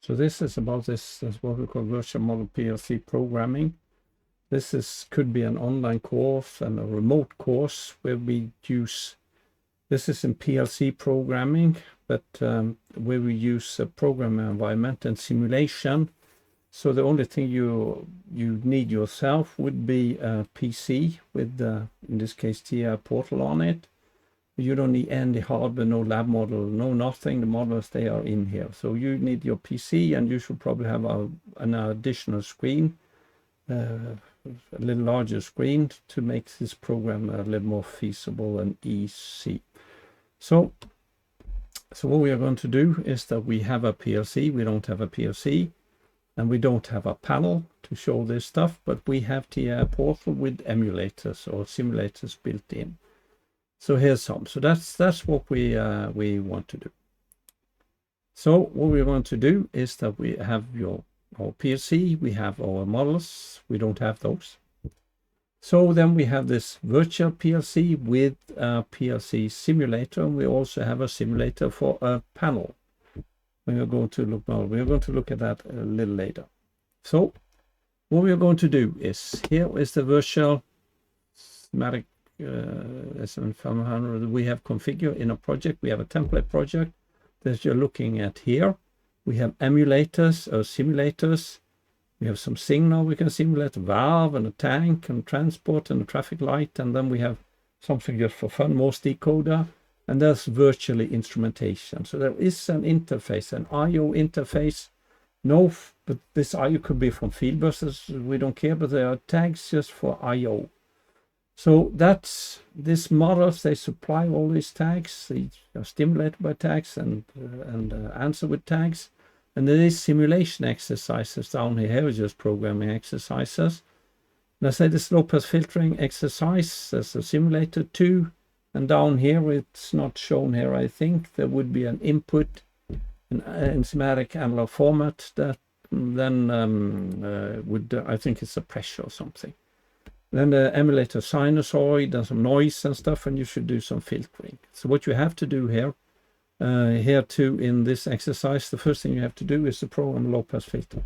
So this is about this is what we call virtual model PLC programming. This could be an online course and a remote course where we use, this is in PLC programming, but where we use a programming environment and simulation. So the only thing you need yourself would be a PC with, in this case, TI Portal on it. You don't need any hardware, no lab model, no nothing. The models, they are in here. So you need your PC, and you should probably have an additional screen, a little larger screen, to make this program a little more feasible and easy. So what we are going to do is that we have a PLC. We don't have a PLC, and we don't have a panel to show this stuff, but we have TI Portal with emulators or simulators built in. So here's some. So that's what we want to do. So what we're going to do is that we have our PLC, we have our models, we don't have those. So then we have this virtual PLC with a PLC simulator, and we also have a simulator for a panel. We are going to look at that a little later. So what we are going to do is, here is the virtual schematic SM500 we have configured in a project. We have a template project that you're looking at here. We have emulators or simulators. We have some signal we can simulate, a valve and a tank and transport and a traffic light, and then we have something just for fun, Morse decoder, and there's virtually instrumentation. So there is an interface, an I/O interface. No, but this I/O could be from field buses, we don't care, but there are tags just for I/O. So that's these models, they supply all these tags. They are stimulated by tags and answer with tags. And there is simulation exercises down here. Here is just programming exercises. Let's say this low pass filtering exercise, there's a simulator too. And down here, it's not shown here, I think, there would be an input in schematic analog format that then I think it's a pressure or something. Then the emulator sinusoid and some noise and stuff, and you should do some filtering. So what you have to do here too in this exercise, the first thing you have to do is to program a low-pass filter.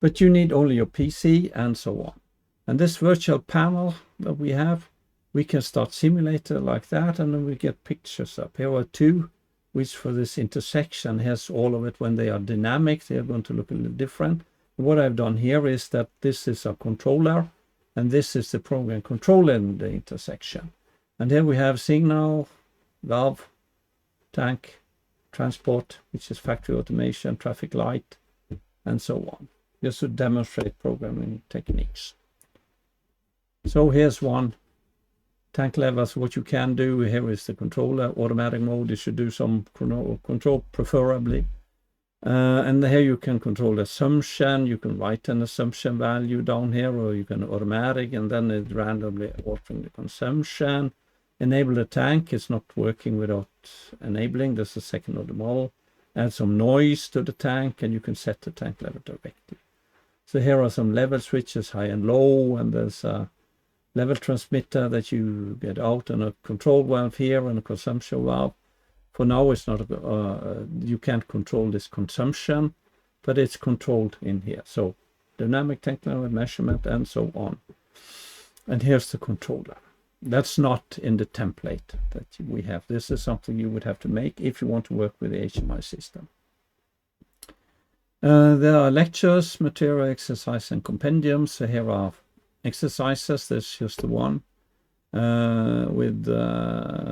But you need only your PC and so on. And this virtual panel that we have, we can start simulator like that, and then we get pictures up. Here are two, which for this intersection has all of it. When they are dynamic, they are going to look a little different. What I've done here is that this is a controller, and this is the program controlling the intersection. And here we have signal, valve, tank, transport, which is factory automation, traffic light, and so on, just to demonstrate programming techniques. So here's one. Tank levels, what you can do. Here is the controller, automatic mode. You should do some control preferably. And here you can control assumption. You can write an assumption value down here, or you can automatic, and then it randomly altering the consumption. Enable the tank. It's not working without enabling. That's the second of the model. Add some noise to the tank, and you can set the tank level directly. So here are some level switches, high and low, and there's a level transmitter that you get out, and a control valve here and a consumption valve. For now, it's not you can't control this consumption, but it's controlled in here. So dynamic tank level measurement and so on. And here's the controller. That's not in the template that we have. This is something you would have to make if you want to work with the HMI system. There are lectures, material, exercise, and compendiums. So here are exercises. There's just the one. With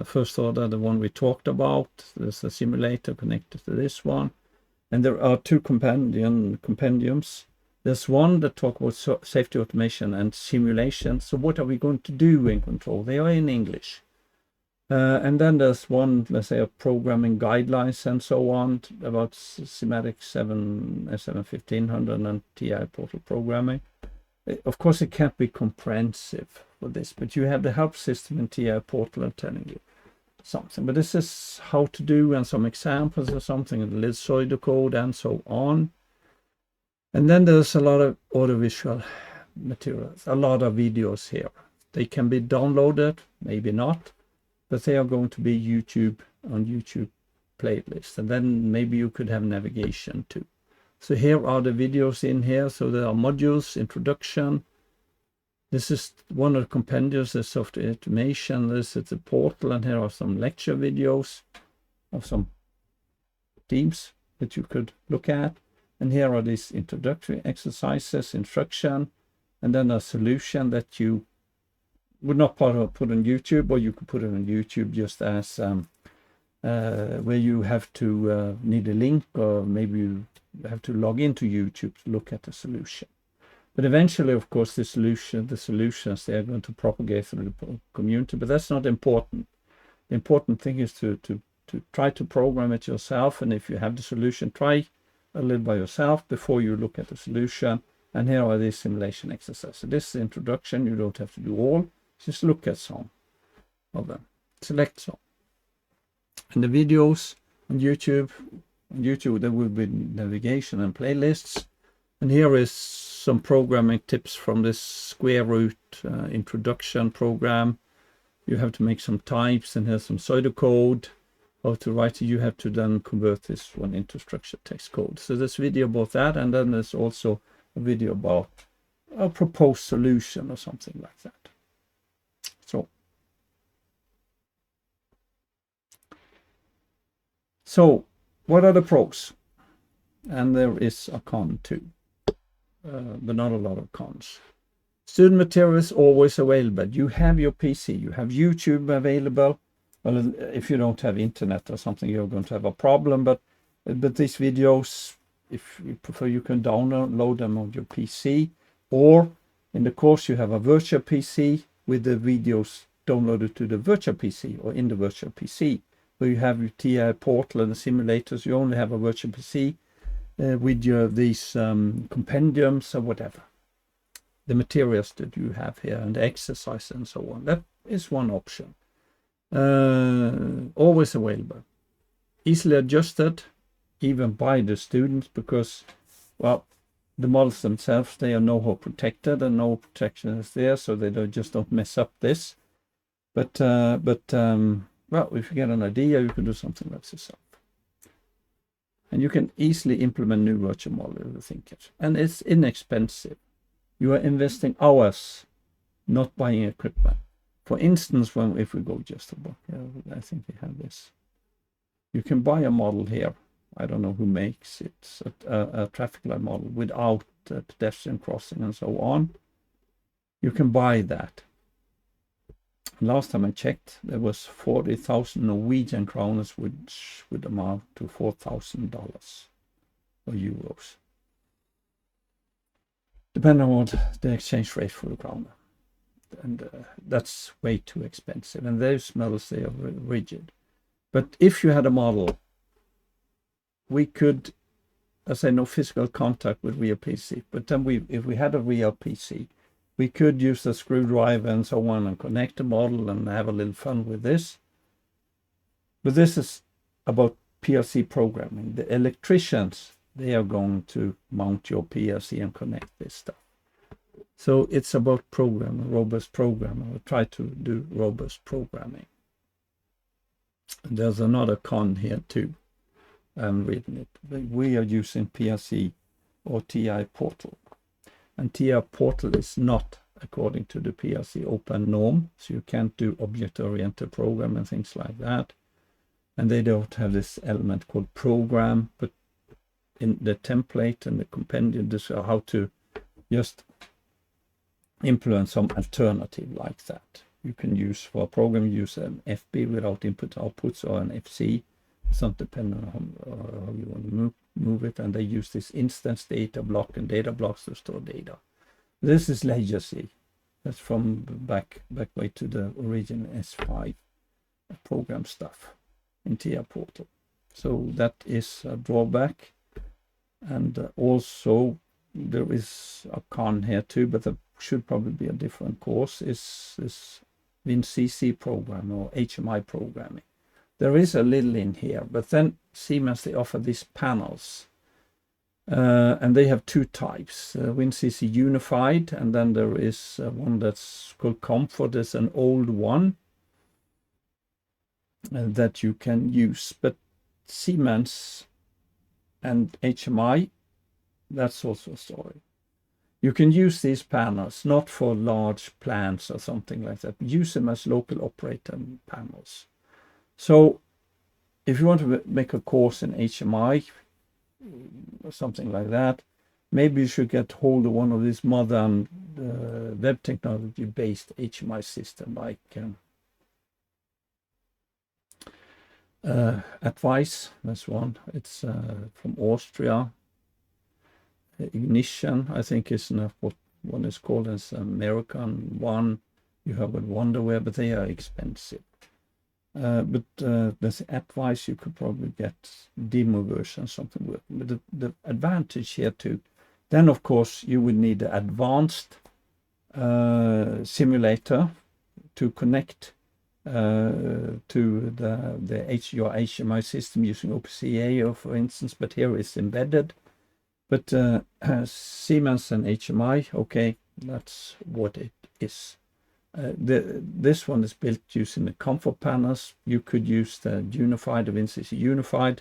first order, the one we talked about. There's a simulator connected to this one, and there are two compendiums. There's one that talks about safety automation and simulation. So what are we going to do in control? They are in English. And then there's one, let's say, of programming guidelines and so on about schematic SM1500 and TI Portal programming. Of course, it can't be comprehensive for this, but you have the help system in TI Portal telling you something. But this is how to do and some examples or something, a little pseudocode and so on. And then there's a lot of audiovisual materials, a lot of videos here. They can be downloaded, maybe not, but they are going to be on YouTube playlist, and then maybe you could have navigation too. So here are the videos in here. So there are modules, introduction. This is one of the compendiums, the software automation. This is the portal, and here are some lecture videos of some themes that you could look at. And here are these introductory exercises, instruction, and then a solution that you would not put on YouTube, or you could put it on YouTube just as where you have to need a link, or maybe you have to log into YouTube to look at the solution. But eventually, of course, the solutions, they are going to propagate through the community, but that's not important. The important thing is to try to program it yourself, and if you have the solution, try a little by yourself before you look at the solution. And here are these simulation exercises. So this is the introduction. You don't have to do all. Just look at some of them. Select some. And the videos on YouTube, there will be navigation and playlists. And here is some programming tips from this square root introduction program. You have to make some types, and here's some pseudocode. How to write it. You have to then convert this one into structured text code. So there's video about that, and then there's also a video about a proposed solution or something like that. So what are the pros? And there is a con too, but not a lot of cons. Student material is always available. You have your PC, you have YouTube available. Well, if you don't have internet or something, you're going to have a problem. But these videos, if you prefer, you can download them on your PC, or in the course you have a virtual PC with the videos downloaded to the virtual PC or in the virtual PC. Where you have your TI portal and the simulators, you only have a virtual PC with these compendiums or whatever. The materials that you have here and the exercise and so on. That is one option. Always available. Easily adjusted, even by the students, because, well, the models themselves, they are know-how protected, and no protection is there, so they just don't mess up this. But well, if you get an idea, you can do something like this yourself. And you can easily implement new virtual model if you think it. And it's inexpensive. You are investing hours, not buying equipment. For instance, if we go just a book, I think we have this. You can buy a model here. I don't know who makes it. It's a traffic light model without pedestrian crossing and so on. You can buy that. Last time I checked, there was 40,000 Norwegian kroners, which would amount to $4,000 or euros, depending on what the exchange rate for the krona. And that's way too expensive. And those models, they are rigid. But if you had a model, we could, as I know, physical contact with real PC. But then if we had a real PC, we could use the screwdriver and so on and connect the model and have a little fun with this. But this is about PLC programming. The electricians, they are going to mount your PLC and connect this stuff. So it's about programming, robust programming. I'll try to do robust programming. And there's another con here too. I'm reading it. We are using PLC or TI portal. And TI portal is not according to the PLC open norm. So you can't do object-oriented program and things like that. And they don't have this element called program, but in the template and the compendium, this is how to just implement some alternative like that. You can use for a program, use an FB without input outputs, or an FC. It's not dependent on how you want to move it. And they use this instance data block and data blocks to store data. This is legacy. That's from back way to the original S5 program stuff in TI portal. So that is a drawback. And also there is a con here too, but there should probably be a different course, is WinCC program or HMI programming. There is a little in here, but then Siemens, they offer these panels. And they have two types, WinCC Unified, and then there is one that's called Comfort. It's an old one that you can use. But Siemens and HMI, that's also a story. You can use these panels not for large plants or something like that. Use them as local operator panels. So if you want to make a course in HMI or something like that, maybe you should get hold of one of these modern web technology based HMI system like Advice, that's one. It's from Austria. Ignition, I think, is what one is called as American one. You have with Wonderware, but they are expensive. But there's Advice, you could probably get demo version, something with. But the advantage here too, then of course you would need an advanced simulator to connect to your HMI system using OpenCA, for instance, but here it's embedded. But Siemens and HMI, okay, that's what it is. This one is built using the comfort panels. You could use the Unified, the WinCC Unified.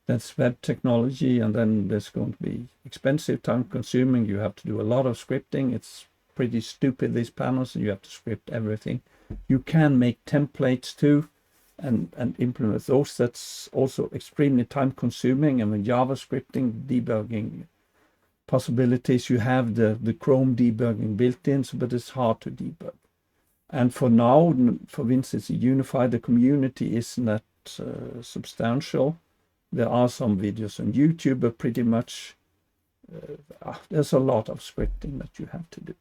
That's web technology, and then there's going to be expensive, time consuming. You have to do a lot of scripting. It's pretty stupid, these panels, and you have to script everything. You can make templates too and implement those. That's also extremely time consuming. And with JavaScripting, debugging possibilities, you have the Chrome debugging built in, but it's hard to debug. And for now, for WinCC Unified, the community isn't that substantial. There are some videos on YouTube, but pretty much there's a lot of scripting that you have to do.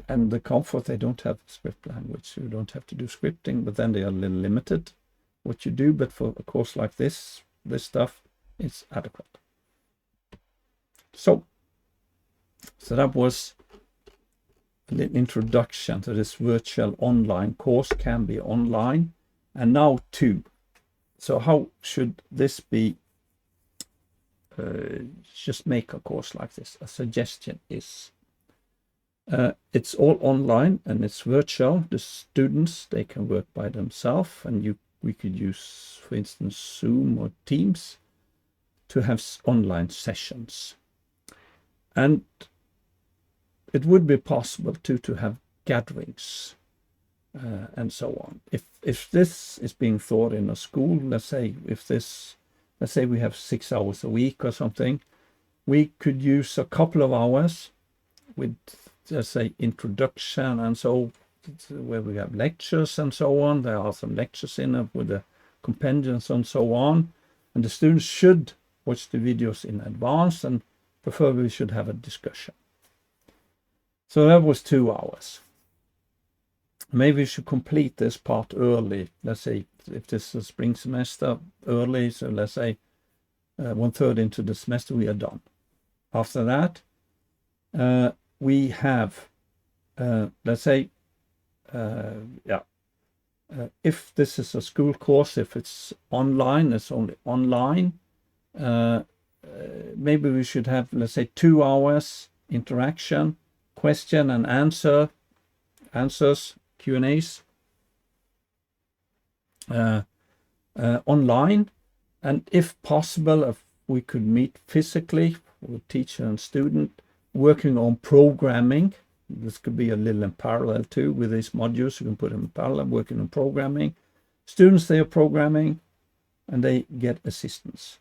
And the Comfort, they don't have a script language, so you don't have to do scripting, but then they are a little limited what you do. But for a course like this stuff, it's adequate. So that was a little introduction to this virtual online course. Can be online. And now two. So how should this be? Just make a course like this. A suggestion is it's all online and it's virtual. The students, they can work by themselves, and we could use, for instance, Zoom or Teams to have online sessions. And it would be possible to have gatherings and so on. If this is being thought in a school, let's say we have 6 hours a week or something, we could use a couple of hours with, let's say, introduction and so, where we have lectures and so on. There are some lectures in it with the compendiums and so on. And the students should watch the videos in advance, and preferably we should have a discussion. So that was 2 hours. Maybe we should complete this part early. Let's say if this is a spring semester, early, so let's say 1/3 into the semester we are done. After that, we have, let's say, if this is a school course, if it's online, it's only online. Maybe we should have, let's say, 2 hours interaction, question and answers, Q&As online. And if possible, if we could meet physically with teacher and student, working on programming. This could be a little in parallel too with these modules. You can put them in parallel, working on programming. Students, they are programming and they get assistance.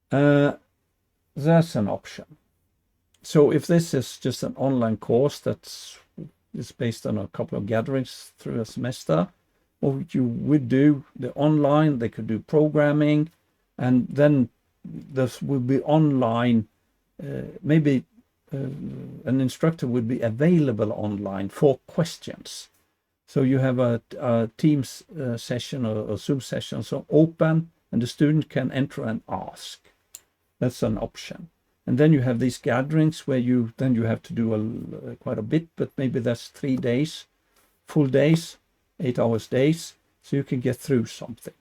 That's an option. So if this is just an online course that's based on a couple of gatherings through a semester, what you would do, the online, they could do programming, and then this would be online. Maybe an instructor would be available online for questions. So you have a Teams session or a Zoom session, so open, and the student can enter and ask. That's an option. And then you have these gatherings where you have to do quite a bit, but maybe that's 3 days, full days, 8 hours days, so you can get through something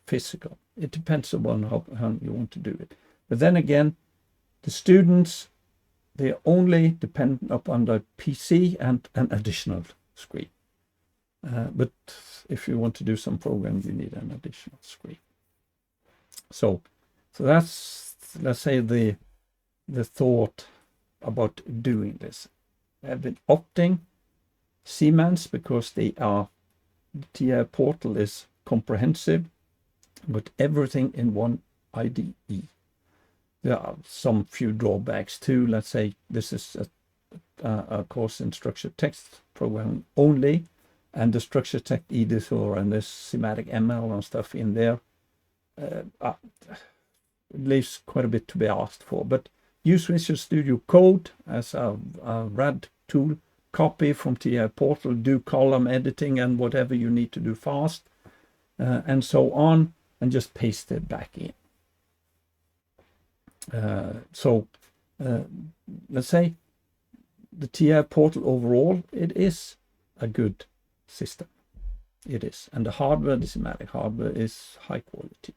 physical. It depends upon how you want to do it. But then again, the students, they are only dependent upon the PC and an additional screen. But if you want to do some programming, you need an additional screen. So that's, let's say, the thought about doing this. I've been opting Siemens because the TI portal is comprehensive with everything in one IDE. There are some few drawbacks too. Let's say this is a course in structured text programming only, and the structured text editor and this semantic ML and stuff in there leaves quite a bit to be asked for. But use Visual Studio Code as a RAD tool, copy from TI portal, do column editing and whatever you need to do fast, and so on, and just paste it back in. Let's say the TI portal overall, it is a good system. It is. And the hardware, the semantic hardware, is high quality.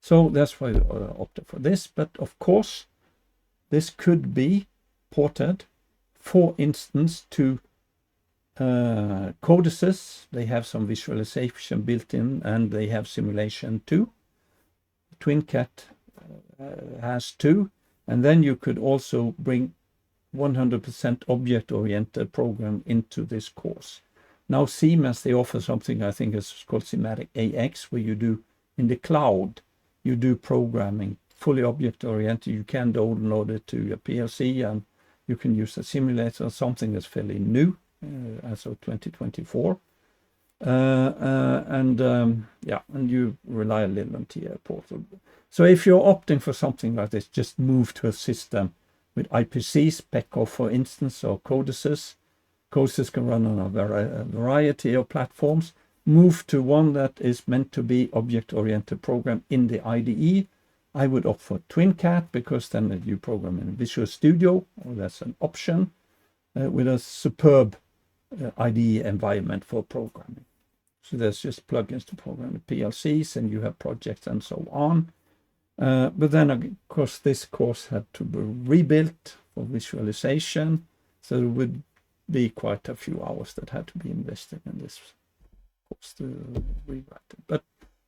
So that's why we opted for this. But of course, this could be ported, for instance, to codices. They have some visualization built in, and they have simulation too. TwinCat has too. And then you could also bring 100% object-oriented program into this course. Now Siemens, they offer something I think is called Semantic AX, where you do in the cloud, you do programming fully object-oriented. You can download it to your PLC, and you can use a simulator, something that's fairly new as of 2024. And you rely a little on TI portal. So if you're opting for something like this, just move to a system with IPCs, PECO for instance, or codices. Codices can run on a variety of platforms. Move to one that is meant to be object-oriented program in the IDE. I would opt for TwinCat, because then you program in Visual Studio, or that's an option, with a superb IDE environment for programming. So there's just plugins to program with PLCs, and you have projects and so on. But then, of course, this course had to be rebuilt for visualization. So there would be quite a few hours that had to be invested in this course to rewrite it. But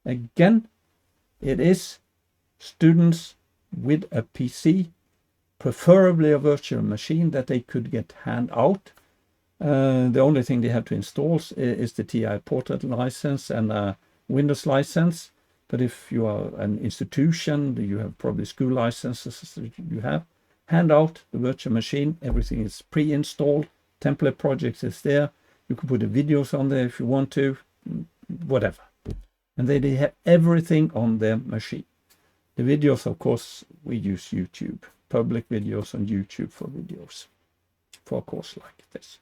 again, it is students with a PC, preferably a virtual machine that they could get hand out. The only thing they have to install is the TI portal license and a Windows license. But if you are an institution, you have probably school licenses, you have, hand out the virtual machine. Everything is pre-installed. Template projects is there. You can put the videos on there if you want to, whatever. And they have everything on their machine. The videos, of course, we use YouTube, public videos on YouTube for videos, for a course like this.